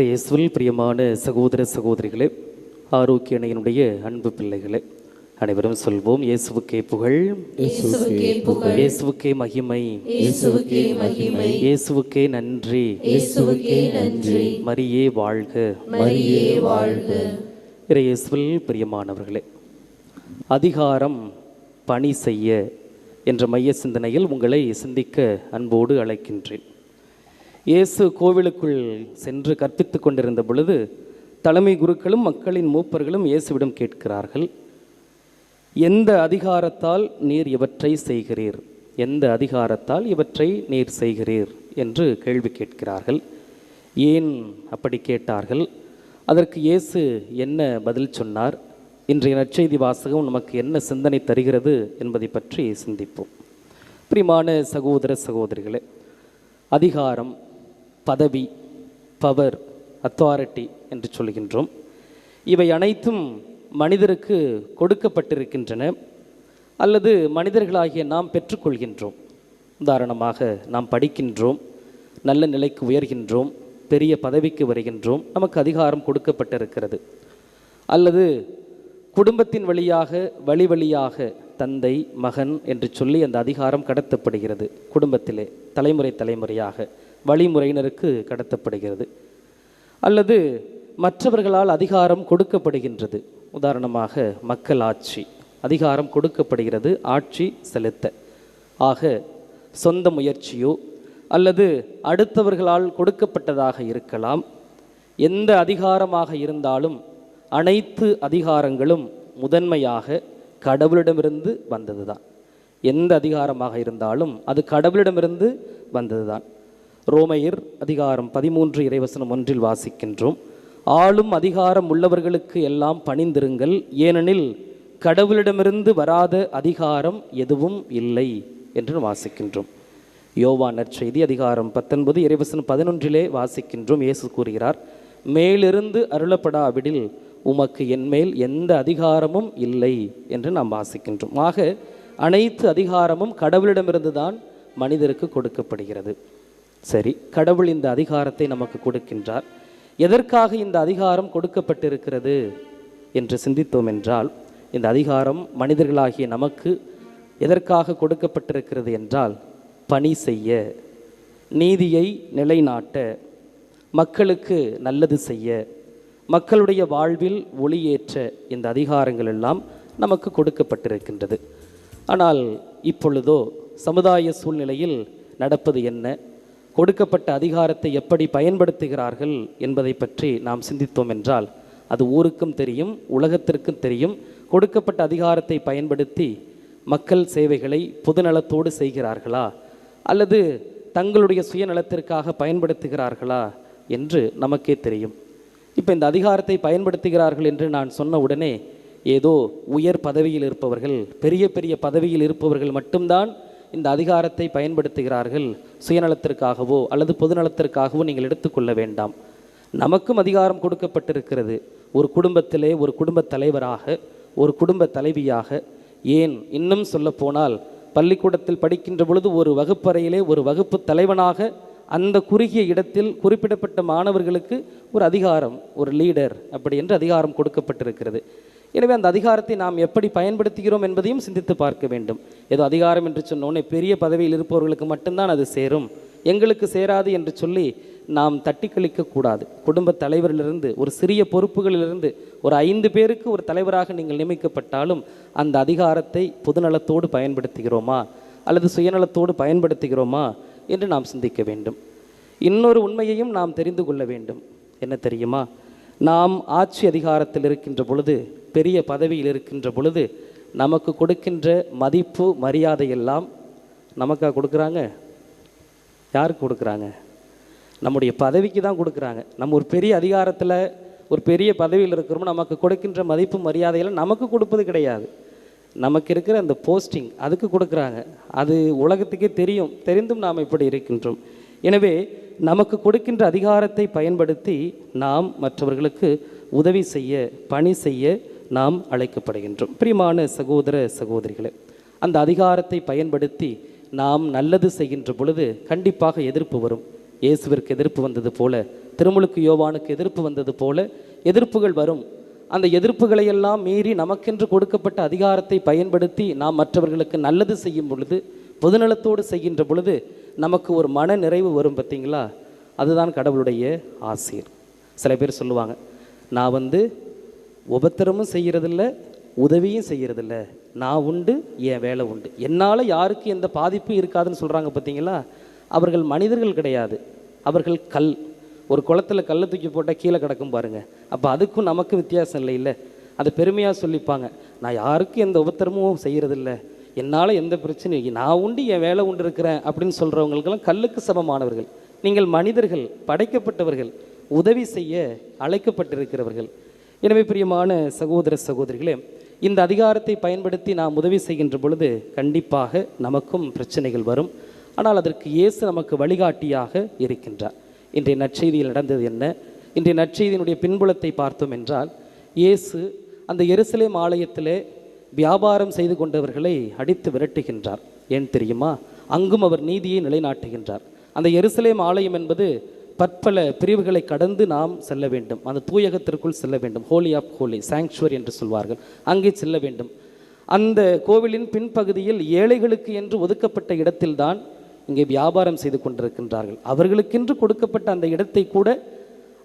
இயேசுவில் பிரியமான சகோதர சகோதரிகளே, ஆரோக்கிய இணையினுடைய அன்பு பிள்ளைகளே, அனைவரும் சொல்வோம்: இயேசுவுக்கே புகழ், இயேசுவுக்கே புகழ், இயேசுவுக்கே மகிமை, இயேசுவுக்கே மகிமை, இயேசுவுக்கே நன்றி, இயேசுவுக்கே நன்றி. மரியே வாழ்க, மரியே வாழ்க. இயேசுவில் பிரியமானவர்களே, அதிகாரம் பணி செய்ய என்ற மைய சிந்தனையில் உங்களை சிந்திக்க அன்போடு அழைக்கின்றேன். இயேசு கோவிலுக்குள் சென்று கற்பித்து கொண்டிருந்த பொழுது தலைமை குருக்களும் மக்களின் மூப்பர்களும் இயேசுவிடம் கேட்கிறார்கள்: எந்த அதிகாரத்தால் நீர் இவற்றை செய்கிறீர்? எந்த அதிகாரத்தால் இவற்றை நீர் செய்கிறீர் என்று கேள்வி கேட்கிறார்கள். ஏன் அப்படி கேட்டார்கள்? அதற்கு இயேசு என்ன பதில் சொன்னார்? இன்றைய நற்செய்தி வாசகம் நமக்கு என்ன சிந்தனை தருகிறது என்பதை பற்றி சிந்திப்போம். பிரியமான சகோதர சகோதரிகளே, அதிகாரம், பதவி, பவர், அத்தாரிட்டி என்று சொல்கின்றோம். இவை அனைத்தும் மனிதருக்கு கொடுக்கப்பட்டிருக்கின்றன அல்லது மனிதர்களாகிய நாம் பெற்றுக்கொள்கின்றோம். உதாரணமாக, நாம் படிக்கின்றோம், நல்ல நிலைக்கு உயர்கின்றோம், பெரிய பதவிக்கு வருகின்றோம், நமக்கு அதிகாரம் கொடுக்கப்பட்டிருக்கிறது. அல்லது குடும்பத்தின் வழியாக வழி வழியாக தந்தை மகன் என்று சொல்லி அந்த அதிகாரம் கடத்தப்படுகிறது. குடும்பத்திலே தலைமுறை தலைமுறையாக வழிமுறையினருக்கு கடத்தப்படுகிறது. அல்லது மற்றவர்களால் அதிகாரம் கொடுக்கப்படுகின்றது. உதாரணமாக, மக்கள் ஆட்சி, அதிகாரம் கொடுக்கப்படுகிறது ஆட்சி செலுத்த. ஆக சொந்த முயற்சியோ அல்லது அடுத்தவர்களால் கொடுக்கப்பட்டதாக இருக்கலாம். எந்த அதிகாரமாக இருந்தாலும் அனைத்து அதிகாரங்களும் முதன்மையாக கடவுளிடமிருந்து வந்தது தான். எந்த அதிகாரமாக இருந்தாலும் அது கடவுளிடமிருந்து வந்தது தான். ரோமையர் அதிகாரம் 13 இறைவசனம் 1 வாசிக்கின்றோம்: ஆளும் அதிகாரம் உள்ளவர்களுக்கு எல்லாம் பணிந்திருங்கள், ஏனெனில் கடவுளிடமிருந்து வராத அதிகாரம் எதுவும் இல்லை என்று வாசிக்கின்றோம். யோவான் நற்செய்தி அதிகாரம் 19 இறைவசனம் 11 வாசிக்கின்றோம். இயேசு கூறுகிறார்: மேலிருந்து அருளப்படாவிடில் உமக்கு என்மேல் எந்த அதிகாரமும் இல்லை என்று நாம் வாசிக்கின்றோம். ஆக அனைத்து அதிகாரமும் கடவுளிடமிருந்து தான் மனிதருக்கு கொடுக்கப்படுகிறது. சரி, கடவுள் இந்த அதிகாரத்தை நமக்கு கொடுக்கின்றார். எதற்காக இந்த அதிகாரம் கொடுக்கப்பட்டிருக்கிறது என்று சிந்தித்தோம் என்றால், இந்த அதிகாரம் மனிதர்களாகிய நமக்கு எதற்காக கொடுக்கப்பட்டிருக்கிறது என்றால், பணி செய்ய, நீதியை நிலைநாட்ட, மக்களுக்கு நல்லது செய்ய, மக்களுடைய வாழ்வில் ஒளியேற்ற இந்த அதிகாரங்கள் எல்லாம் நமக்கு கொடுக்கப்பட்டிருக்கின்றது. ஆனால் இப்பொழுதோ சமுதாய சூழ்நிலையில் நடப்பது என்ன? கொடுக்கப்பட்ட அதிகாரத்தை எப்படி பயன்படுத்துகிறார்கள் என்பதை பற்றி நாம் சிந்தித்தோம் என்றால், அது ஊருக்கும் தெரியும், உலகத்திற்கும் தெரியும். கொடுக்கப்பட்ட அதிகாரத்தை பயன்படுத்தி மக்கள் சேவைகளை பொதுநலத்தோடு செய்கிறார்களா அல்லது தங்களுடைய சுயநலத்திற்காக பயன்படுத்துகிறார்களா என்று நமக்கே தெரியும். இப்போ இந்த அதிகாரத்தை பயன்படுத்துகிறார்கள் என்று நான் சொன்ன உடனே ஏதோ உயர் பதவியில் இருப்பவர்கள், பெரிய பெரிய பதவியில் இருப்பவர்கள் மட்டும்தான் இந்த அதிகாரத்தை பயன்படுத்துகிறார்கள், சுயநலத்திற்காகவோ அல்லது பொதுநலத்திற்காகவோ நீங்கள் எடுத்துக்கொள்ள வேண்டாம். நமக்கும் அதிகாரம் கொடுக்கப்பட்டிருக்கிறது. ஒரு குடும்பத்திலே ஒரு குடும்ப தலைவராக, ஒரு குடும்ப தலைவியாக, ஏன் இன்னும் சொல்ல போனால் பள்ளிக்கூடத்தில் படிக்கின்ற பொழுது ஒரு வகுப்பறையிலே ஒரு வகுப்பு தலைவனாக அந்த குறுகிய இடத்தில் குறிப்பிடப்பட்ட மாணவர்களுக்கு ஒரு அதிகாரம், ஒரு லீடர் அப்படி என்று அதிகாரம் கொடுக்கப்பட்டிருக்கிறது. எனவே அந்த அதிகாரத்தை நாம் எப்படி பயன்படுத்துகிறோம் என்பதையும் சிந்தித்து பார்க்க வேண்டும். ஏதோ அதிகாரம் என்று சொன்னோன்னே பெரிய பதவியில் இருப்பவர்களுக்கு மட்டும்தான் அது சேரும், எங்களுக்கு சேராது என்று சொல்லி நாம் தட்டி கழிக்கக்கூடாது. குடும்ப தலைவரிலிருந்து, ஒரு சிறிய பொறுப்புகளிலிருந்து ஒரு 5 பேருக்கு ஒரு தலைவராக நீங்கள் நியமிக்கப்பட்டாலும் அந்த அதிகாரத்தை பொதுநலத்தோடு பயன்படுத்துகிறோமா அல்லது சுயநலத்தோடு பயன்படுத்துகிறோமா என்று நாம் சிந்திக்க வேண்டும். இன்னொரு உண்மையையும் நாம் தெரிந்து கொள்ள வேண்டும். என்ன தெரியுமா? நாம் ஆட்சி அதிகாரத்தில் இருக்கின்ற பொழுது, பெரிய பதவியில் இருக்கின்ற பொழுது நமக்கு கொடுக்கின்ற மதிப்பு மரியாதை எல்லாம் நமக்காக கொடுக்குறாங்க? யாருக்கு கொடுக்குறாங்க? நம்முடைய பதவிக்கு தான் கொடுக்குறாங்க. நம்ம ஒரு பெரிய அதிகாரத்தில் ஒரு பெரிய பதவியில் இருக்கிறோம், நமக்கு கொடுக்கின்ற மதிப்பு மரியாதையெல்லாம் நமக்கு கொடுப்பது கிடையாது. நமக்கு இருக்கிற அந்த போஸ்டிங் அதுக்கு கொடுக்குறாங்க. அது உலகத்துக்கே தெரியும், தெரிந்தும் நாம் இப்படி இருக்கின்றோம். எனவே நமக்கு கொடுக்கின்ற அதிகாரத்தை பயன்படுத்தி நாம் மற்றவர்களுக்கு உதவி செய்ய, பணி செய்ய நாம் அழைக்கப்படுகின்றோம். பிரியமான சகோதர சகோதரிகளே, அந்த அதிகாரத்தை பயன்படுத்தி நாம் நல்லது செய்கின்ற பொழுது கண்டிப்பாக எதிர்ப்பு வரும். இயேசுவிற்கு எதிர்ப்பு வந்தது போல, திருமுழுக்கு யோவானுக்கு எதிர்ப்பு வந்தது போல எதிர்ப்புகள் வரும். அந்த எதிர்ப்புகளையெல்லாம் மீறி நமக்கென்று கொடுக்கப்பட்ட அதிகாரத்தை பயன்படுத்தி நாம் மற்றவர்களுக்கு நல்லது செய்யும் பொழுது, பொதுநலத்தோடு செய்கின்ற பொழுது நமக்கு ஒரு மன நிறைவு வரும். பார்த்தீங்களா? அதுதான் கடவுளுடைய ஆசீர். சில பேர் சொல்லுவாங்க, நான் உபத்திரமும் செய்கிறதில்ல, உதவியும் செய்கிறதில்ல, நான் உண்டு, என் வேலை உண்டு, என்னால் யாருக்கு எந்த பாதிப்பும் இருக்காதுன்னு சொல்கிறாங்க. பார்த்தீங்களா? அவர்கள் மனிதர்கள் கிடையாது, அவர்கள் கல். ஒரு குளத்தில் கல்லை தூக்கி போட்டால் கீழே கிடக்கும் பாருங்கள். அப்போ அதுக்கும் நமக்கு வித்தியாசம் இல்லை. இல்லை, அதை பெருமையாக சொல்லிப்பாங்க, நான் யாருக்கும் எந்த உபத்திரமும் செய்கிறதில்ல, என்னால் எந்த பிரச்சனையும், நான் உண்டு, என் வேலை உண்டு இருக்கிறேன் அப்படின்னு சொல்கிறவங்களுக்கெல்லாம் கல்லுக்கு சமமானவர்கள். நீங்கள் மனிதர்கள், படைக்கப்பட்டவர்கள், உதவி செய்ய அழைக்கப்பட்டிருக்கிறவர்கள். எனவே பிரியமான சகோதர சகோதரிகளே, இந்த அதிகாரத்தை பயன்படுத்தி நாம் உதவி செய்கின்ற பொழுது கண்டிப்பாக நமக்கும் பிரச்சனைகள் வரும். ஆனால் அதற்கு இயேசு நமக்கு வழிகாட்டியாக இருக்கின்றார். இன்றைய நற்செய்தியில் நடந்தது என்ன? இன்றைய நற்செய்தியினுடைய பின்புலத்தை பார்த்தோம் என்றால், இயேசு அந்த எருசலேம் ஆலயத்திலே வியாபாரம் செய்து கொண்டவர்களை அடித்து விரட்டுகின்றார். ஏன் தெரியுமா? அங்கும் அவர் நீதியை நிலைநாட்டுகின்றார். அந்த எருசலேம் ஆலயம் என்பது பற்பல பிரிவுகளை கடந்து நாம் செல்ல வேண்டும். அந்த தூயகத்திற்குள் செல்ல வேண்டும். ஹோலி ஆஃப் ஹோலி, சாங்சுவரி என்று சொல்வார்கள். அங்கே செல்ல வேண்டும். அந்த கோவிலின் பின்பகுதியில் ஏழைகளுக்கு என்று ஒதுக்கப்பட்ட இடத்தில்தான் இங்கே வியாபாரம் செய்து கொண்டிருக்கின்றார்கள். அவர்களுக்கென்று கொடுக்கப்பட்ட அந்த இடத்தை கூட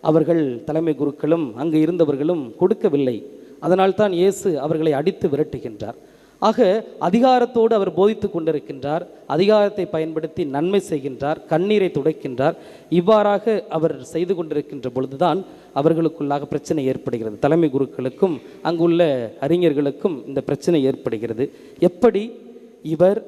அவர்கள் தலைமை குருக்களும் அங்கு இருந்தவர்களும் கொடுக்கவில்லை. அதனால் தான் இயேசு அவர்களை அடித்து விரட்டுகின்றார். ஆக அதிகாரத்தோடு அவர் போதித்து கொண்டிருக்கின்றார். அதிகாரத்தை பயன்படுத்தி நன்மை செய்கின்றார், கண்ணீரை துடைக்கின்றார். இவ்வாறாக அவர் செய்து கொண்டிருக்கின்ற பொழுதுதான் அவர்களுக்குள்ளாக பிரச்சனை ஏற்படுகிறது. தலைமை குருக்களுக்கும் அங்குள்ள அறிஞர்களுக்கும் இந்த பிரச்சனை ஏற்படுகிறது. எப்படி இவர்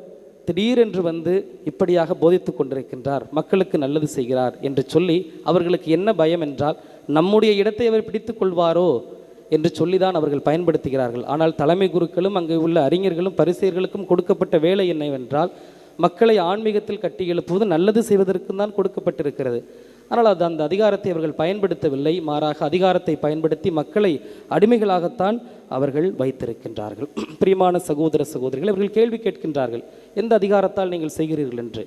திடீரென்று இப்படியாக போதித்து கொண்டிருக்கின்றார், மக்களுக்கு நல்லது செய்கிறார் என்று சொல்லி அவர்களுக்கு என்ன பயம் என்றால், நம்முடைய இடத்தை அவர் பிடித்து கொள்வாரோ என்று சொல்லிதான் அவர்கள் பயன்படுத்துகிறார்கள். ஆனால் தலைமை குருக்களும் அங்கு உள்ள அறிஞர்களும் பரிசேயர்களுக்கும் கொடுக்கப்பட்ட வேலை என்னவென்றால், மக்களை ஆன்மீகத்தில் கட்டி எழுப்புவது, நல்லது செய்வதற்கு தான் கொடுக்கப்பட்டிருக்கிறது. ஆனால் அந்த அதிகாரத்தை அவர்கள் பயன்படுத்தவில்லை. மாறாக அதிகாரத்தை பயன்படுத்தி மக்களை அடிமைகளாகத்தான் அவர்கள் வைத்திருக்கின்றார்கள். பிரியமான சகோதர சகோதரிகள், அவர்கள் கேள்வி கேட்கின்றார்கள், எந்த அதிகாரத்தால் நீங்கள் செய்கிறீர்கள் என்று.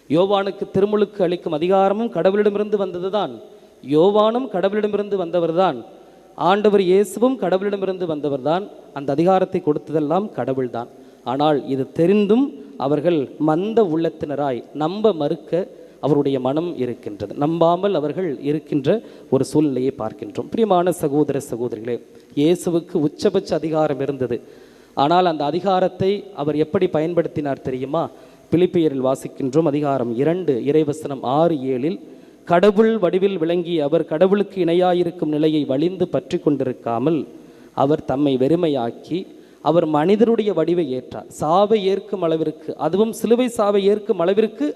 யோவானுக்கு திருமுழுக்கு அளிக்கும் அதிகாரமும் கடவுளிடமிருந்து வந்தது தான். யோவானும் கடவுளிடமிருந்து வந்தவர்தான். ஆண்டவர் இயேசுவும் கடவுளிடமிருந்து வந்தவர்தான். அந்த அதிகாரத்தை கொடுத்ததெல்லாம் கடவுள்தான். ஆனால் இது தெரிந்தும் அவர்கள் மந்த உள்ளத்தினராய் நம்ப மறுக்க அவருடைய மனம் இருக்கின்றது. நம்பாமல் அவர்கள் இருக்கின்ற ஒரு சூழ்நிலையை பார்க்கின்றோம். பிரியமான சகோதர சகோதரிகளே, இயேசுவுக்கு உச்சபட்ச அதிகாரம் இருந்தது. ஆனால் அந்த அதிகாரத்தை அவர் எப்படி பயன்படுத்தினார் தெரியுமா? பிலிப்பியரில் வாசிக்கின்றோம், அதிகாரம் 2 இறைவசனம் 6-7. கடவுள் வடிவில் விளங்கி அவர் கடவுளுக்கு இணையாயிருக்கும் நிலையை வலிந்து பற்றி கொண்டிருக்காமல் அவர் தம்மை வெறுமையாக்கி அவர் மனிதருடைய வடிவை ஏற்றார். சாவை ஏற்கும் அளவிற்கு, அதுவும் சிலுவை சாவை ஏற்கும் அளவிற்கு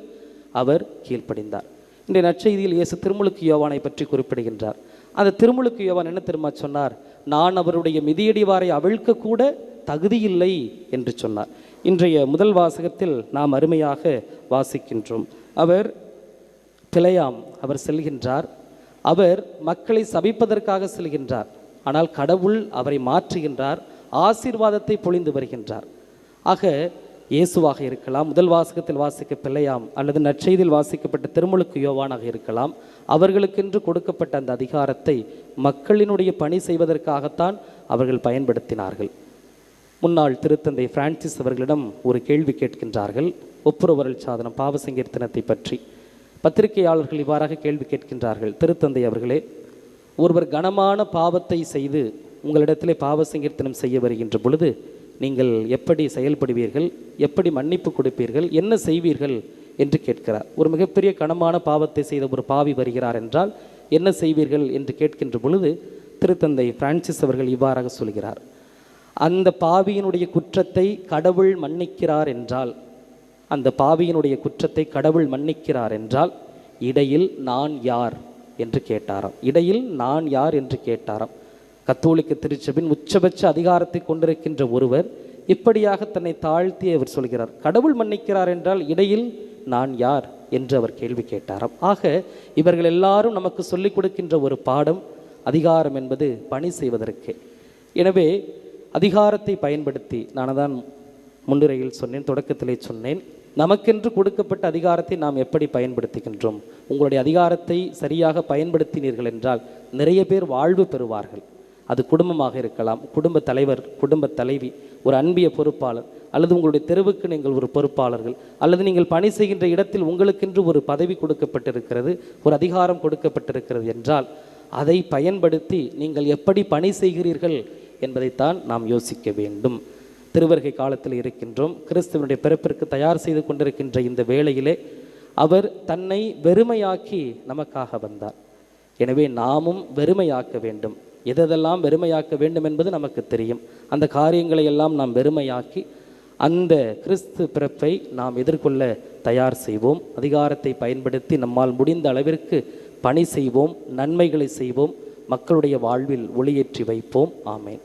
அவர் கீழ்ப்படிந்தார். இன்றைய நற்செய்தியில் இயேசு திருமுழுக்கு யோவானை பற்றி குறிப்பிடுகின்றார். அந்த திருமுழுக்கு யோவான் என்ன தெரியுமா சொன்னார்? நான் அவருடைய மிதியடிவாரை அவிழ்க்க கூட தகுதியில்லை என்று சொன்னார். இன்றைய முதல் வாசகத்தில் நாம் அருமையாக வாசிக்கின்றோம். அவர் பிழையாம், அவர் செல்கின்றார். அவர் மக்களை சபிப்பதற்காக செல்கின்றார். ஆனால் கடவுள் அவரை மாற்றுகின்றார், ஆசீர்வாதத்தை பொழிந்து வருகின்றார். ஆக இயேசுவாக இருக்கலாம், முதல் வாசகத்தில் வாசிக்க பிழையாம், அல்லது நற்செய்தியில் வாசிக்கப்பட்ட திருமுழுக்கு யோவானாக இருக்கலாம். அவர்களுக்கென்று கொடுக்கப்பட்ட அந்த அதிகாரத்தை மக்களினுடைய பணி செய்வதற்காகத்தான் அவர்கள் பயன்படுத்தினார்கள். முன்னாள் திருத்தந்தை பிரான்சிஸ் அவர்களிடம் ஒரு கேள்வி கேட்கின்றார்கள், ஒப்புரவரல் சாதனம் பாவ சங்கீர்த்தனத்தை பற்றி. பத்திரிகையாளர்கள் இவ்வாறாக கேள்வி கேட்கின்றார்கள், திருத்தந்தை அவர்களே, ஒருவர் கனமான பாவத்தை செய்து உங்களிடத்திலே பாவ சங்கீர்த்தனம் செய்ய வருகின்ற பொழுது நீங்கள் எப்படி செயல்படுவீர்கள், எப்படி மன்னிப்பு கொடுப்பீர்கள், என்ன செய்வீர்கள் என்று கேட்கிறார். ஒரு மிகப்பெரிய கனமான பாவத்தை செய்த ஒரு பாவி வருகிறார் என்றால் என்ன செய்வீர்கள் என்று கேட்கின்ற பொழுது திருத்தந்தை பிரான்சிஸ் அவர்கள் இவ்வாறாக சொல்கிறார், அந்த பாவியினுடைய குற்றத்தை கடவுள் மன்னிக்கிறார் என்றால், அந்த பாவியினுடைய குற்றத்தை கடவுள் மன்னிக்கிறார் என்றால் இடையில் நான் யார் என்று கேட்டாராம். இடையில் நான் யார் என்று கேட்டாராம். கத்தோலிக்க திருச்சபின் உச்சபட்ச அதிகாரத்தை கொண்டிருக்கின்ற ஒருவர் இப்படியாக தன்னை தாழ்த்தி அவர் சொல்கிறார், கடவுள் மன்னிக்கிறார் என்றால் இடையில் நான் யார் என்று அவர் கேள்வி கேட்டாராம். ஆக இவர்கள் எல்லாரும் நமக்கு சொல்லிக் கொடுக்கின்ற ஒரு பாடம், அதிகாரம் என்பது பணி செய்வதற்கு. எனவே அதிகாரத்தை பயன்படுத்தி, நான் தான் முன்னுரையில் சொன்னேன், தொடக்கத்திலே சொன்னேன், நமக்கென்று கொடுக்கப்பட்ட அதிகாரத்தை நாம் எப்படி பயன்படுத்துகின்றோம்? உங்களுடைய அதிகாரத்தை சரியாக பயன்படுத்தினீர்கள் என்றால் நிறைய பேர் வாழ்வு பெறுவார்கள். அது குடும்பமாக இருக்கலாம், குடும்ப தலைவர், குடும்ப தலைவி, ஒரு அன்பிய பொறுப்பாளர், அல்லது உங்களுடைய தெருவுக்கு நீங்கள் ஒரு பொறுப்பாளர்கள், அல்லது நீங்கள் பணி செய்கின்ற இடத்தில் உங்களுக்கென்று ஒரு பதவி கொடுக்கப்பட்டிருக்கிறது, ஒரு அதிகாரம் கொடுக்கப்பட்டிருக்கிறது என்றால் அதை பயன்படுத்தி நீங்கள் எப்படி பணி செய்கிறீர்கள் என்பதைத்தான் நாம் யோசிக்க வேண்டும். திருவருகை காலத்தில் இருக்கின்றோம். கிறிஸ்துவனுடைய பிறப்பிற்கு தயார் செய்து கொண்டிருக்கின்ற இந்த வேளையிலே அவர் தன்னை வெறுமையாக்கி நமக்காக வந்தார். எனவே நாமும் வெறுமையாக்க வேண்டும். எதெல்லாம் வெறுமையாக்க வேண்டும் என்பது நமக்கு தெரியும். அந்த காரியங்களை எல்லாம் நாம் வெறுமையாக்கி அந்த கிறிஸ்து பிறப்பை நாம் எதிர்கொள்ள தயார் செய்வோம். அதிகாரத்தை பயன்படுத்தி நம்மால் முடிந்த அளவிற்கு பணி செய்வோம், நன்மைகளை செய்வோம், மக்களுடைய வாழ்வில் ஒளியேற்றி வைப்போம். ஆமேன்.